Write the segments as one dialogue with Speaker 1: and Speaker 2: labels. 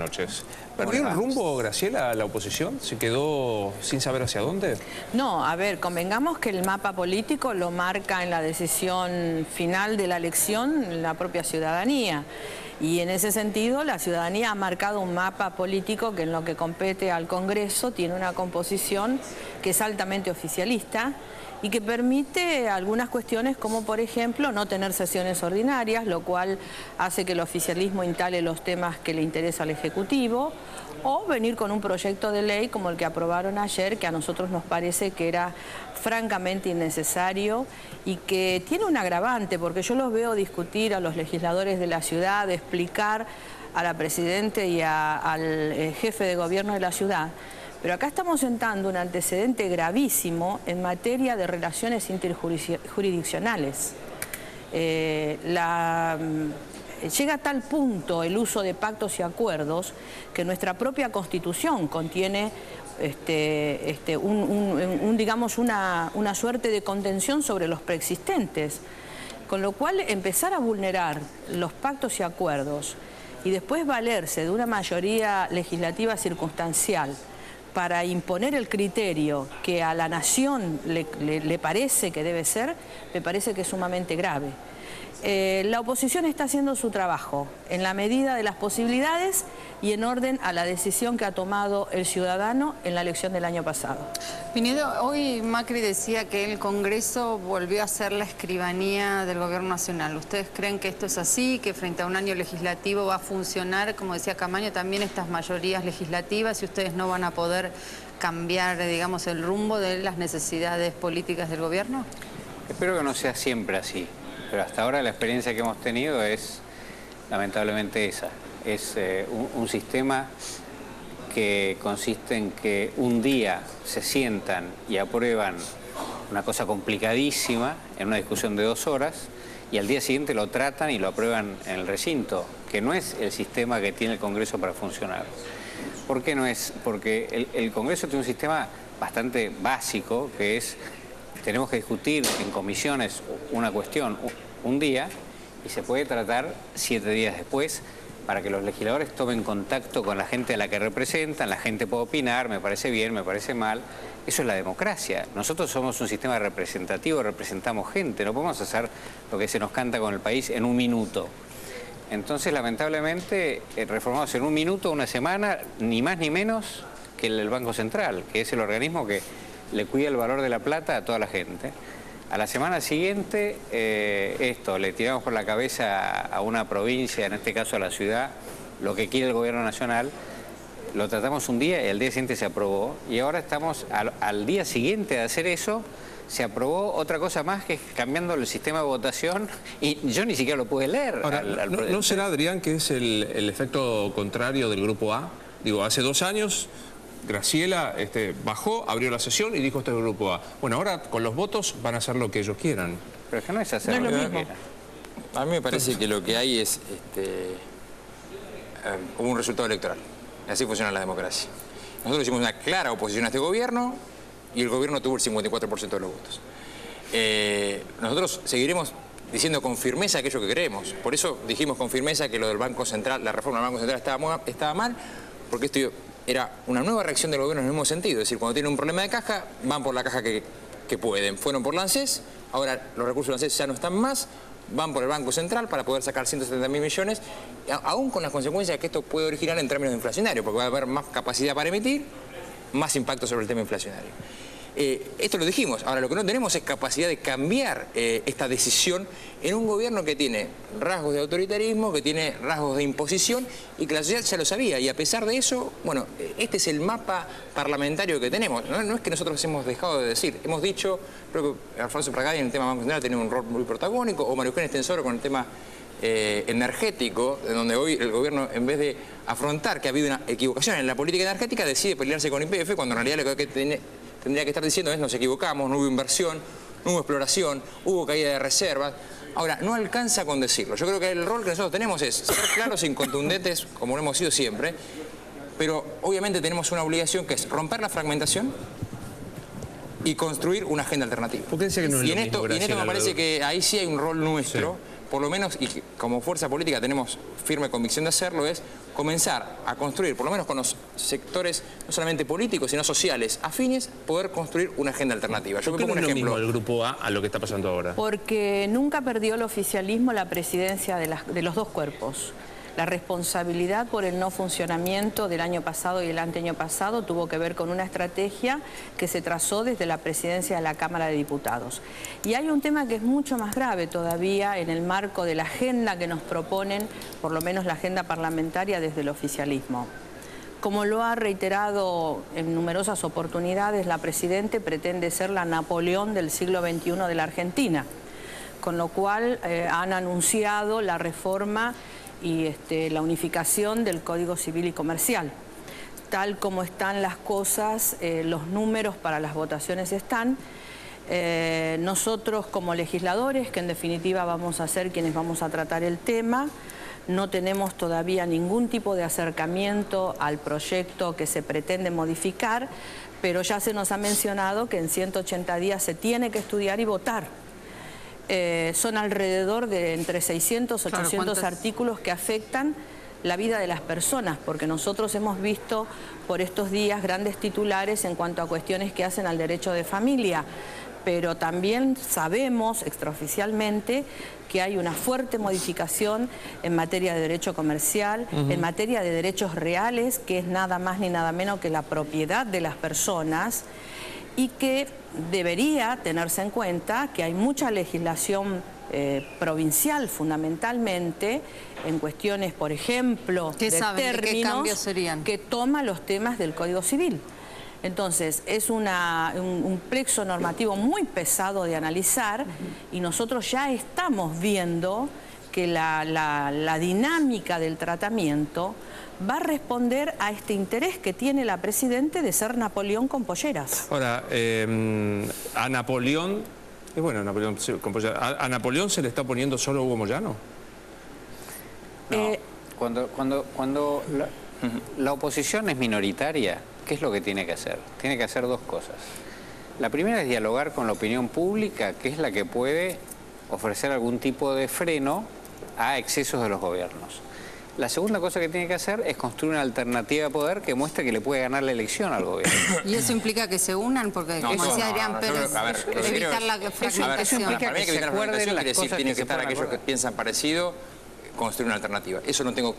Speaker 1: noches. ¿Perdió el rumbo, Graciela, la oposición? ¿Se quedó sin saber hacia dónde?
Speaker 2: No, a ver, convengamos que el mapa político lo marca en la decisión final de la elección la propia ciudadanía. Y en ese sentido la ciudadanía ha marcado un mapa político que en lo que compete al Congreso tiene una composición que es altamente oficialista y que permite algunas cuestiones como por ejemplo no tener sesiones ordinarias, lo cual hace que el oficialismo instale los temas que le interesa al Ejecutivo, o venir con un proyecto de ley como el que aprobaron ayer, que a nosotros nos parece que era francamente innecesario y que tiene un agravante, porque yo los veo discutir a los legisladores de la ciudad, explicar a la Presidenta y al jefe de gobierno de la ciudad. Pero acá estamos sentando un antecedente gravísimo en materia de relaciones interjurisdiccionales. Llega a tal punto el uso de pactos y acuerdos que nuestra propia Constitución contiene digamos una suerte de contención sobre los preexistentes. Con lo cual empezar a vulnerar los pactos y acuerdos y después valerse de una mayoría legislativa circunstancial para imponer el criterio que a la nación le parece que debe ser, me parece que es sumamente grave. La oposición está haciendo su trabajo en la medida de las posibilidades y en orden a la decisión que ha tomado el ciudadano en la elección del año pasado.
Speaker 3: Pinedo, hoy Macri decía que el Congreso volvió a ser la escribanía del Gobierno Nacional. ¿Ustedes creen que esto es así, que frente a un año legislativo va a funcionar, como decía Camaño, también estas mayorías legislativas y ustedes no van a poder cambiar, digamos, el rumbo de las necesidades políticas del Gobierno?
Speaker 4: Espero que no sea siempre así. Pero hasta ahora la experiencia que hemos tenido es lamentablemente esa. Es un sistema que consiste en que un día se sientan y aprueban una cosa complicadísima en una discusión de 2 horas y al día siguiente lo tratan y lo aprueban en el recinto, que no es el sistema que tiene el Congreso para funcionar. ¿Por qué no es? Porque el Congreso tiene un sistema bastante básico, que es: tenemos que discutir en comisiones una cuestión un día y se puede tratar 7 días después para que los legisladores tomen contacto con la gente a la que representan, la gente puede opinar, me parece bien, me parece mal. Eso es la democracia. Nosotros somos un sistema representativo, representamos gente, no podemos hacer lo que se nos canta con el país en un minuto. Entonces, lamentablemente, reformamos en un minuto, una semana, ni más ni menos que el Banco Central, que es el organismo que le cuida el valor de la plata a toda la gente. A la semana siguiente, le tiramos por la cabeza a una provincia, en este caso a la ciudad, lo que quiere el Gobierno Nacional, lo tratamos un día y al día siguiente se aprobó. Y ahora estamos, al día siguiente de hacer eso, se aprobó otra cosa más, que es cambiando el sistema de votación, y yo ni siquiera lo pude leer.
Speaker 1: Ahora, ¿no será, Adrián, que es el efecto contrario del Grupo A? Digo, hace 2 años... Graciela bajó, abrió la sesión y dijo: este es el Grupo A. Bueno, ahora con los votos van a hacer lo que ellos quieran.
Speaker 4: Pero es que no es hacer lo que quieran.
Speaker 5: A mí me parece que lo que hay es un resultado electoral. Así funciona la democracia. Nosotros hicimos una clara oposición a este gobierno y el gobierno tuvo el 54% de los votos. Nosotros seguiremos diciendo con firmeza aquello que queremos. Por eso dijimos con firmeza que lo del Banco Central, la reforma del Banco Central estaba mal, porque esto era una nueva reacción del gobierno en el mismo sentido. Es decir, cuando tienen un problema de caja, van por la caja que pueden. Fueron por la ANSES, ahora los recursos de la ANSES ya no están más, van por el Banco Central para poder sacar 170.000 millones, aún con las consecuencias que esto puede originar en términos inflacionarios, porque va a haber más capacidad para emitir, más impacto sobre el tema inflacionario. Esto lo dijimos. Ahora, lo que no tenemos es capacidad de cambiar esta decisión en un gobierno que tiene rasgos de autoritarismo, que tiene rasgos de imposición y que la sociedad ya lo sabía. Y a pesar de eso, bueno, este es el mapa parlamentario que tenemos. No es que nosotros hemos dejado de decir. Hemos dicho, creo que Alfonso Pradagay en el tema Banco Central tiene un rol muy protagónico, o María Eugenia Estenssoro con el tema energético, en donde hoy el gobierno, en vez de afrontar que ha habido una equivocación en la política energética, decide pelearse con YPF, cuando en realidad lo que tendría que estar diciendo es: nos equivocamos, no hubo inversión, no hubo exploración, hubo caída de reservas. Ahora, no alcanza con decirlo. Yo creo que el rol que nosotros tenemos es ser claros e incontundentes, como lo hemos sido siempre, pero obviamente tenemos una obligación, que es romper la fragmentación y construir una agenda alternativa.
Speaker 1: ¿Por qué dice que no es
Speaker 5: y
Speaker 1: lo
Speaker 5: en esto
Speaker 1: mismo,
Speaker 5: me parece que ahí sí hay un rol nuestro, por lo menos, y como fuerza política tenemos firme convicción de hacerlo, es comenzar a construir, por lo menos con los sectores no solamente políticos, sino sociales, afines, poder construir una agenda alternativa. Yo
Speaker 1: ¿Por qué
Speaker 5: me pongo
Speaker 1: no
Speaker 5: un
Speaker 1: es lo
Speaker 5: ejemplo.
Speaker 1: mismo el Grupo A a lo que está pasando ahora?
Speaker 2: Porque nunca perdió el oficialismo la presidencia de los dos cuerpos. La responsabilidad por el no funcionamiento del año pasado y el anteaño pasado tuvo que ver con una estrategia que se trazó desde la presidencia de la Cámara de Diputados. Y hay un tema que es mucho más grave todavía en el marco de la agenda que nos proponen, por lo menos la agenda parlamentaria desde el oficialismo. Como lo ha reiterado en numerosas oportunidades, la Presidente pretende ser la Napoleón del siglo XXI de la Argentina, con lo cual han anunciado la reforma y la unificación del Código Civil y Comercial. Tal como están las cosas, los números para las votaciones están. Nosotros como legisladores, que en definitiva vamos a ser quienes vamos a tratar el tema, no tenemos todavía ningún tipo de acercamiento al proyecto que se pretende modificar, pero ya se nos ha mencionado que en 180 días se tiene que estudiar y votar. Son alrededor de entre 600 y 800 artículos que afectan la vida de las personas, porque nosotros hemos visto por estos días grandes titulares en cuanto a cuestiones que hacen al derecho de familia, pero también sabemos extraoficialmente que hay una fuerte modificación en materia de derecho comercial, en materia de derechos reales, que es nada más ni nada menos que la propiedad de las personas, y que debería tenerse en cuenta que hay mucha legislación provincial fundamentalmente en cuestiones, por ejemplo, de términos,
Speaker 3: ¿qué cambios serían?
Speaker 2: Que toma los temas del Código Civil. Entonces, es un plexo normativo muy pesado de analizar y nosotros ya estamos viendo que la dinámica del tratamiento va a responder a este interés que tiene la Presidente de ser Napoleón con polleras.
Speaker 1: Ahora, a Napoleón, bueno, Napoleón con polleras, ¿a Napoleón se le está poniendo solo Hugo Moyano?
Speaker 4: No, cuando la oposición es minoritaria, ¿qué es lo que tiene que hacer? Tiene que hacer dos cosas. La primera es dialogar con la opinión pública, que es la que puede ofrecer algún tipo de freno a excesos de los gobiernos. La segunda cosa que tiene que hacer es construir una alternativa de poder que muestre que le puede ganar la elección al gobierno.
Speaker 3: ¿Y eso implica que se unan? Porque, como decía Adrián Pérez, evitar la fragmentación.
Speaker 4: Eso implica que se acuerden las cosas
Speaker 5: tienen que
Speaker 4: se
Speaker 5: estar
Speaker 4: puedan
Speaker 5: aquellos que
Speaker 4: acordar.
Speaker 5: piensan parecido, construir una alternativa. Eso no tengo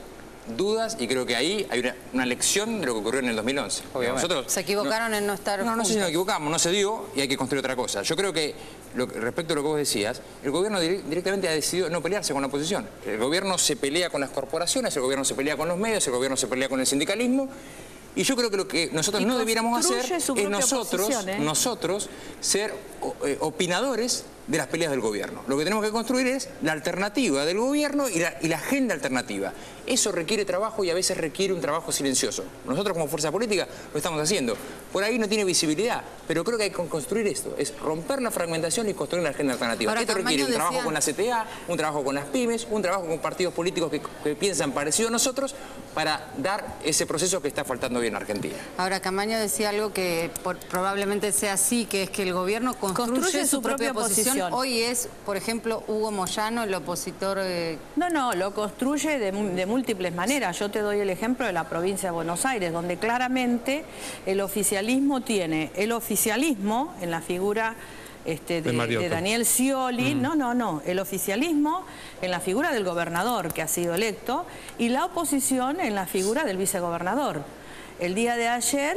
Speaker 5: dudas y creo que ahí hay una lección de lo que ocurrió en el 2011. Nosotros,
Speaker 3: se equivocaron en no estar
Speaker 5: No sé si
Speaker 3: juntos.
Speaker 5: nos equivocamos, no se dio y hay que construir otra cosa. Yo creo que, respecto a lo que vos decías, el gobierno directamente ha decidido no pelearse con la oposición. El gobierno se pelea con las corporaciones, el gobierno se pelea con los medios, el gobierno se pelea con el sindicalismo. Y yo creo que lo que nosotros no debiéramos hacer es nosotros ser opinadores de las peleas del gobierno. Lo que tenemos que construir es la alternativa del gobierno y la agenda alternativa. Eso requiere trabajo y a veces requiere un trabajo silencioso. Nosotros como fuerza política lo estamos haciendo. Por ahí no tiene visibilidad, pero creo que hay que construir esto. Es romper la fragmentación y construir una agenda alternativa.
Speaker 3: Ahora,
Speaker 5: Esto requiere un trabajo
Speaker 3: decía...
Speaker 5: con la CTA, un trabajo con las pymes, un trabajo con partidos políticos que piensan parecido a nosotros para dar ese proceso que está faltando hoy en Argentina.
Speaker 3: Ahora, Camaño decía algo que probablemente sea así, que es que el gobierno construye su propia oposición. Hoy es, por ejemplo, Hugo Moyano, el opositor...
Speaker 2: No, lo construye de múltiples maneras. Yo te doy el ejemplo de la provincia de Buenos Aires, donde claramente el oficialismo tiene el oficialismo en la figura de Daniel Scioli, el oficialismo en la figura del gobernador que ha sido electo y la oposición en la figura del vicegobernador. El día de ayer,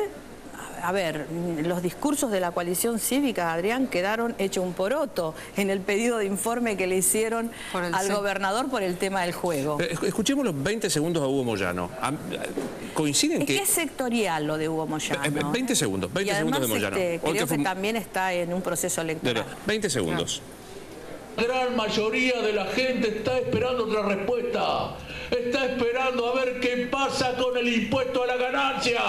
Speaker 2: a ver, los discursos de la coalición cívica, Adrián, quedaron hechos un poroto en el pedido de informe que le hicieron al gobernador por el tema del juego.
Speaker 1: Escuchemos los 20 segundos a Hugo Moyano. ¿Coinciden que...?
Speaker 2: Es que es sectorial lo de Hugo Moyano.
Speaker 1: 20 segundos, 20 segundos de Moyano.
Speaker 2: Creo que también está en un proceso electoral.
Speaker 1: 20 segundos.
Speaker 6: La gran mayoría de la gente está esperando otra respuesta. Está esperando a ver qué pasa con el impuesto a la ganancia.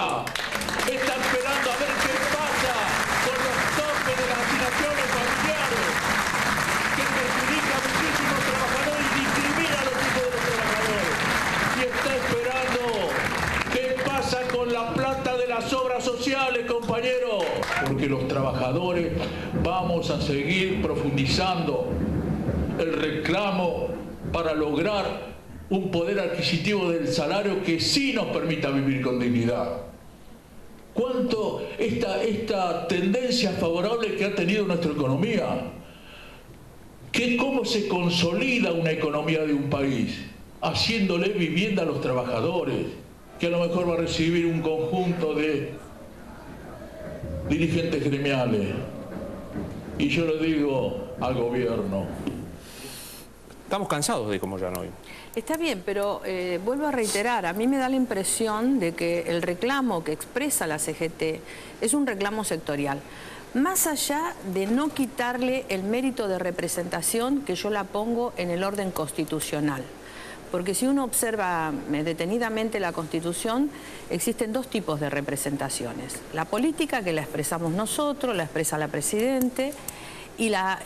Speaker 6: Está esperando a ver qué pasa con los topes de las asignaciones familiares, que perjudica a muchísimos trabajadores y discrimina a los hijos de los trabajadores. Y está esperando qué pasa con la plata de las obras sociales, compañeros. Porque los trabajadores vamos a seguir profundizando el reclamo para lograr un poder adquisitivo del salario que sí nos permita vivir con dignidad. ¿Cuánto esta tendencia favorable que ha tenido nuestra economía? ¿Cómo se consolida una economía de un país? Haciéndole vivienda a los trabajadores, que a lo mejor va a recibir un conjunto de dirigentes gremiales. Y yo le digo al gobierno.
Speaker 1: Estamos cansados de Moyano hoy.
Speaker 2: Está bien, pero vuelvo a reiterar, a mí me da la impresión de que el reclamo que expresa la CGT es un reclamo sectorial. Más allá de no quitarle el mérito de representación que yo la pongo en el orden constitucional. Porque si uno observa detenidamente la Constitución, existen dos tipos de representaciones. La política, que la expresamos nosotros, la expresa la Presidente, y la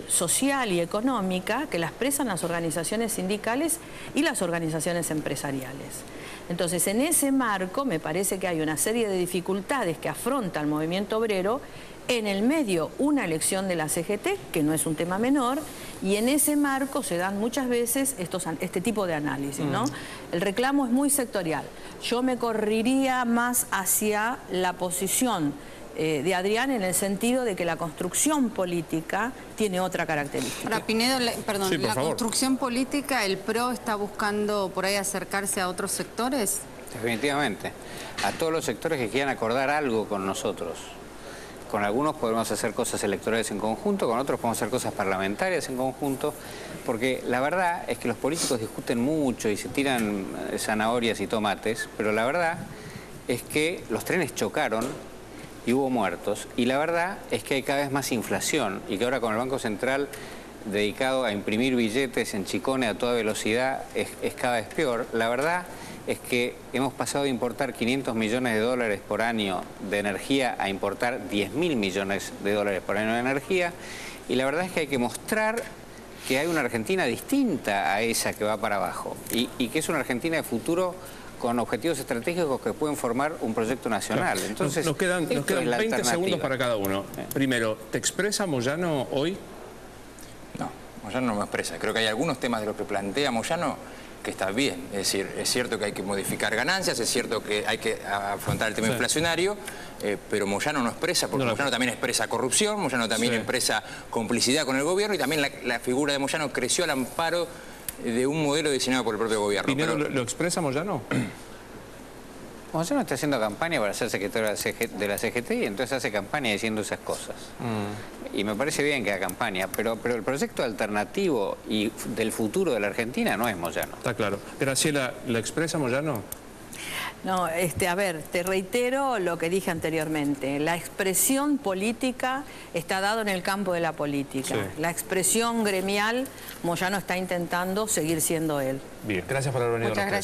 Speaker 2: social y económica, que la expresan las organizaciones sindicales y las organizaciones empresariales. Entonces, en ese marco me parece que hay una serie de dificultades que afronta el movimiento obrero, en el medio una elección de la CGT, que no es un tema menor, y en ese marco se dan muchas veces este tipo de análisis, ¿no? El reclamo es muy sectorial. Yo me correría más hacia la posición de Adrián, en el sentido de que la construcción política tiene otra característica.
Speaker 3: Ahora, Pinedo, perdón,
Speaker 1: sí,
Speaker 3: ¿la construcción política, el PRO está buscando por ahí acercarse a otros sectores?
Speaker 4: Definitivamente. A todos los sectores que quieran acordar algo con nosotros. Con algunos podemos hacer cosas electorales en conjunto, con otros podemos hacer cosas parlamentarias en conjunto, porque la verdad es que los políticos discuten mucho y se tiran zanahorias y tomates, pero la verdad es que los trenes chocaron y hubo muertos, y la verdad es que hay cada vez más inflación, y que ahora con el Banco Central dedicado a imprimir billetes en chicones a toda velocidad es cada vez peor. La verdad es que hemos pasado de importar 500 millones de dólares por año de energía a importar 10.000 millones de dólares por año de energía, y la verdad es que hay que mostrar que hay una Argentina distinta a esa que va para abajo, y que es una Argentina de futuro con objetivos estratégicos que pueden formar un proyecto nacional. Entonces,
Speaker 1: nos quedan 20 segundos para cada uno. Primero, ¿te expresa Moyano hoy?
Speaker 5: No, Moyano no me expresa. Creo que hay algunos temas de lo que plantea Moyano que está bien. Es decir, es cierto que hay que modificar ganancias, es cierto que hay que afrontar el tema inflacionario, pero Moyano no expresa, porque Moyano también expresa corrupción, Moyano también expresa complicidad con el gobierno, y también la figura de Moyano creció al amparo de un modelo diseñado por el propio gobierno.
Speaker 1: ¿Pinedo lo expresa Moyano?
Speaker 4: Moyano está haciendo campaña para ser secretario de la CGT, y entonces hace campaña diciendo esas cosas. Y me parece bien que haga campaña, pero el proyecto alternativo y del futuro de la Argentina no es Moyano.
Speaker 1: Está claro. Graciela, ¿lo expresa Moyano?
Speaker 2: No, a ver, te reitero lo que dije anteriormente. La expresión política está dado en el campo de la política.
Speaker 1: Sí.
Speaker 2: La expresión gremial, Moyano está intentando seguir siendo él.
Speaker 1: Bien, gracias por haber venido.
Speaker 3: Muchas gracias.